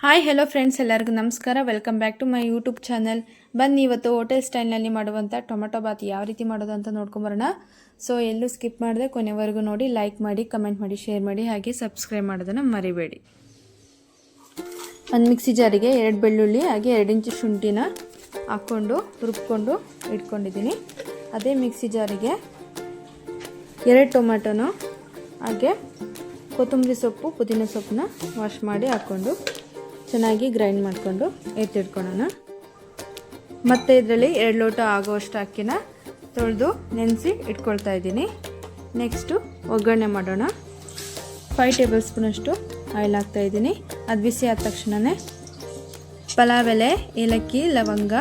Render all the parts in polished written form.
Hi hello friends, ಎಲ್ಲರಿಗೂ ನಮಸ್ಕಾರ. Welcome back to my YouTube channel. ಬನ್ನಿ ಇವತ್ತು ಹೋಟೆಲ್ ಸ್ಟೈಲ್ನಲ್ಲಿ ಮಾಡುವಂಥ ಟೊಮೆಟೊ ಬಾತ್ ಯಾವ ರೀತಿ ಮಾಡೋದು ಅಂತ ನೋಡ್ಕೊಂಬರೋಣ. ಸೊ ಎಲ್ಲೂ ಸ್ಕಿಪ್ ಮಾಡಿದೆ ಕೊನೆವರೆಗೂ ನೋಡಿ, ಲೈಕ್ ಮಾಡಿ, ಕಮೆಂಟ್ ಮಾಡಿ, ಶೇರ್ ಮಾಡಿ, ಹಾಗೆ ಸಬ್ಸ್ಕ್ರೈಬ್ ಮಾಡೋದನ್ನು ಮರಿಬೇಡಿ. ಒಂದು ಮಿಕ್ಸಿ ಜಾರಿಗೆ 2 ಬೆಳ್ಳುಳ್ಳಿ ಹಾಗೆ 2 ಇಂಚು ಶುಂಠಿನ ಹಾಕ್ಕೊಂಡು ರುಬ್ಕೊಂಡು ಇಟ್ಕೊಂಡಿದ್ದೀನಿ. ಅದೇ ಮಿಕ್ಸಿ ಜಾರಿಗೆ 2 ಟೊಮೆಟೊನು ಹಾಗೆ ಕೊತ್ತಂಬರಿ ಸೊಪ್ಪು, ಪುದೀನ ಸೊಪ್ಪನ್ನ ವಾಶ್ ಮಾಡಿ ಹಾಕ್ಕೊಂಡು ಚೆನ್ನಾಗಿ ಗ್ರೈಂಡ್ ಮಾಡಿಕೊಂಡು ಎತ್ತಿಟ್ಕೊಳ್ಳೋಣ. ಮತ್ತು ಇದರಲ್ಲಿ 2 ಲೋಟ ಆಗುವಷ್ಟು ಅಕ್ಕಿನ ತೊಳೆದು ನೆನೆಸಿ ಇಟ್ಕೊಳ್ತಾ ಇದ್ದೀನಿ. ನೆಕ್ಸ್ಟು ಒಗ್ಗರಣೆ ಮಾಡೋಣ. 5 ಟೇಬಲ್ ಸ್ಪೂನಷ್ಟು ಆಯಿಲ್ ಹಾಕ್ತಾಯಿದ್ದೀನಿ. ಅದು ಬಿಸಿ ಆದ ತಕ್ಷಣವೇ ಪಲಾವ್ ಎಲೆ, ಏಲಕ್ಕಿ, ಲವಂಗ,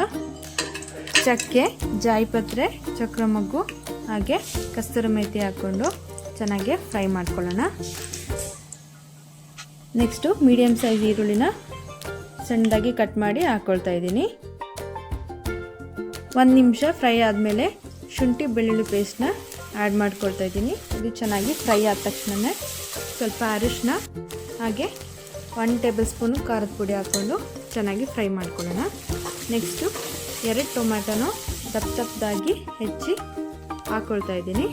ಚಕ್ಕೆ, ಜಾಯಿಪತ್ರೆ, ಚಕ್ರಮಗ್ಗು ಹಾಗೆ ಕಸ್ತೂರಿ ಮೆಥಿ ಹಾಕ್ಕೊಂಡು ಚೆನ್ನಾಗಿ ಫ್ರೈ ಮಾಡ್ಕೊಳ್ಳೋಣ. ನೆಕ್ಸ್ಟು ಮೀಡಿಯಮ್ ಸೈಜ್ ಈರುಳ್ಳಿನ ಸಣ್ಣದಾಗಿ ಕಟ್ ಮಾಡಿ ಹಾಕ್ಕೊಳ್ತಾ ಇದ್ದೀನಿ. 1 ನಿಮಿಷ ಫ್ರೈ ಆದಮೇಲೆ ಶುಂಠಿ ಬೆಳ್ಳುಳ್ಳಿ ಪೇಸ್ಟ್ನ ಆ್ಯಡ್ ಮಾಡ್ಕೊಳ್ತಾ ಇದ್ದೀನಿ. ಇದು ಚೆನ್ನಾಗಿ ಫ್ರೈ ಆದ ತಕ್ಷಣ ಸ್ವಲ್ಪ ಅರಿಶಿನ ಹಾಗೆ 1 ಟೇಬಲ್ ಸ್ಪೂನು ಖಾರದ ಪುಡಿ ಹಾಕ್ಕೊಂಡು ಚೆನ್ನಾಗಿ ಫ್ರೈ ಮಾಡ್ಕೊಳ್ಳೋಣ. ನೆಕ್ಸ್ಟು 2 ಟೊಮ್ಯಾಟೊನು ದಪ್ಪದಾಗಿ ಹೆಚ್ಚಿ ಹಾಕ್ಕೊಳ್ತಾ ಇದ್ದೀನಿ.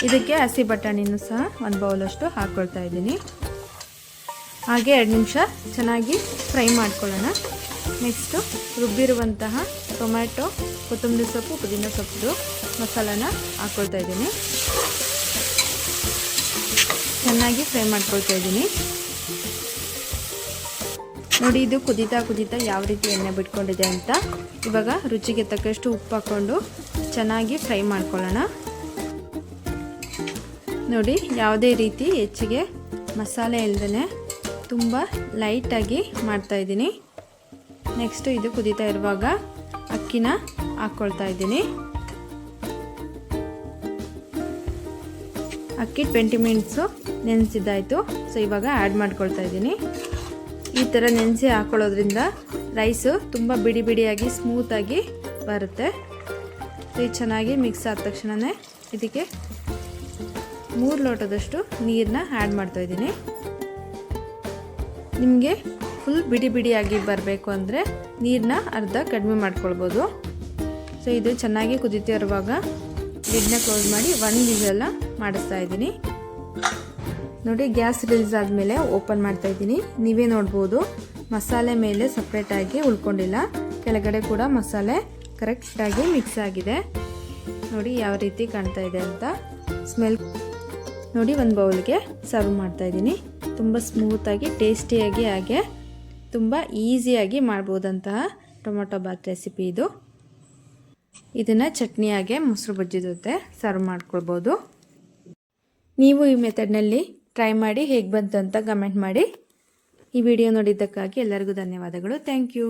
ಇದಕ್ಕೆ ಹಸಿ ಬಟಾಣಿನೂ ಸಹ 1 ಬೌಲಷ್ಟು ಹಾಕ್ಕೊಳ್ತಾ ಇದ್ದೀನಿ. ಹಾಗೆ 2 ನಿಮಿಷ ಚೆನ್ನಾಗಿ ಫ್ರೈ ಮಾಡ್ಕೊಳ್ಳೋಣ. ನೆಕ್ಸ್ಟು ರುಬ್ಬಿರುವಂತಹ ಟೊಮ್ಯಾಟೊ, ಕೊತ್ತಂಬರಿ ಸೊಪ್ಪು, ಪುದೀನ ಸೊಪ್ಪು ಮಸಾಲಾನ ಹಾಕ್ಕೊಳ್ತಾ ಇದ್ದೀನಿ. ಚೆನ್ನಾಗಿ ಫ್ರೈ ಮಾಡ್ಕೊಳ್ತಾ ಇದ್ದೀನಿ. ನೋಡಿ, ಇದು ಕುದೀತಾ ಯಾವ ರೀತಿ ಎಣ್ಣೆ ಬಿಟ್ಕೊಂಡಿದೆ ಅಂತ. ಇವಾಗ ರುಚಿಗೆ ತಕ್ಕಷ್ಟು ಉಪ್ಪು ಹಾಕ್ಕೊಂಡು ಚೆನ್ನಾಗಿ ಫ್ರೈ ಮಾಡ್ಕೊಳ್ಳೋಣ. ನೋಡಿ, ಯಾವುದೇ ರೀತಿ ಹೆಚ್ಚಿಗೆ ಮಸಾಲೆ ಇಲ್ಲದೇ ತುಂಬ ಲೈಟಾಗಿ ಮಾಡ್ತಾಯಿದ್ದೀನಿ. ನೆಕ್ಸ್ಟು ಇದು ಕುದೀತಾ ಇರುವಾಗ ಅಕ್ಕಿನ ಹಾಕ್ಕೊಳ್ತಾ ಇದ್ದೀನಿ. ಅಕ್ಕಿ 20 ಮಿನಿಟ್ಸು ನೆನೆಸಿದ್ದಾಯಿತು. ಸೊ ಇವಾಗ ಆ್ಯಡ್ ಮಾಡ್ಕೊಳ್ತಾ ಇದ್ದೀನಿ. ಈ ಥರ ನೆನೆಸಿ ಹಾಕ್ಕೊಳ್ಳೋದ್ರಿಂದ ರೈಸು ತುಂಬ ಬಿಡಿ ಬಿಡಿಯಾಗಿ ಸ್ಮೂತಾಗಿ ಬರುತ್ತೆ. ಸೊ ಇದು ಚೆನ್ನಾಗಿ ಮಿಕ್ಸ್ ಆದ ತಕ್ಷಣವೇ ಇದಕ್ಕೆ 3 ಲೋಟದಷ್ಟು ನೀರನ್ನ ಆ್ಯಡ್ ಮಾಡ್ತಾಯಿದ್ದೀನಿ. ನಿಮಗೆ ಫುಲ್ ಬಿಡಿ ಬಿಡಿಯಾಗಿ ಬರಬೇಕು ಅಂದರೆ ನೀರನ್ನ ಅರ್ಧ ಕಡಿಮೆ ಮಾಡ್ಕೊಳ್ಬೋದು. ಸೊ ಇದು ಚೆನ್ನಾಗಿ ಕುದೀತಾ ಇರುವಾಗ ಲಿಡ್ನ ಕ್ಲೋಸ್ ಮಾಡಿ 1 ವಿಸಲ್ ಮಾಡಿಸ್ತಾ ಇದ್ದೀನಿ. ನೋಡಿ, ಗ್ಯಾಸ್ ರಿಲೀಸ್ ಆದಮೇಲೆ ಓಪನ್ ಮಾಡ್ತಾ ಇದ್ದೀನಿ. ನೀವೇ ನೋಡ್ಬೋದು, ಮಸಾಲೆ ಮೇಲೆ ಸಪ್ರೇಟಾಗಿ ಉಳ್ಕೊಂಡಿಲ್ಲ, ಕೆಳಗಡೆ ಕೂಡ ಮಸಾಲೆ ಕರೆಕ್ಟಾಗಿ ಮಿಕ್ಸ್ ಆಗಿದೆ. ನೋಡಿ ಯಾವ ರೀತಿ ಕಾಣ್ತಾ ಇದೆ ಅಂತ. ಸ್ಮೆಲ್ ನೋಡಿ, 1 ಬೌಲ್ಗೆ ಸರ್ವ್ ಮಾಡ್ತಾ ಇದ್ದೀನಿ. ತುಂಬ ಸ್ಮೂತಾಗಿ, ಟೇಸ್ಟಿಯಾಗಿ ಹಾಗೆ ತುಂಬ ಈಸಿಯಾಗಿ ಮಾಡ್ಬೋದಂತಹ ಟೊಮೊಟೊ ಬಾತ್ ರೆಸಿಪಿ ಇದು. ಇದನ್ನು ಚಟ್ನಿ ಹಾಗೆ ಮೊಸರು ಬಜ್ಜಿ ಜೊತೆ ಸರ್ವ್ ಮಾಡ್ಕೊಳ್ಬೋದು. ನೀವು ಈ ಮೆಥಡ್ನಲ್ಲಿ ಟ್ರೈ ಮಾಡಿ ಹೇಗೆ ಬಂತು ಅಂತ ಕಮೆಂಟ್ ಮಾಡಿ. ಈ ವಿಡಿಯೋ ನೋಡಿದ್ದಕ್ಕಾಗಿ ಎಲ್ಲರಿಗೂ ಧನ್ಯವಾದಗಳು. Thank you.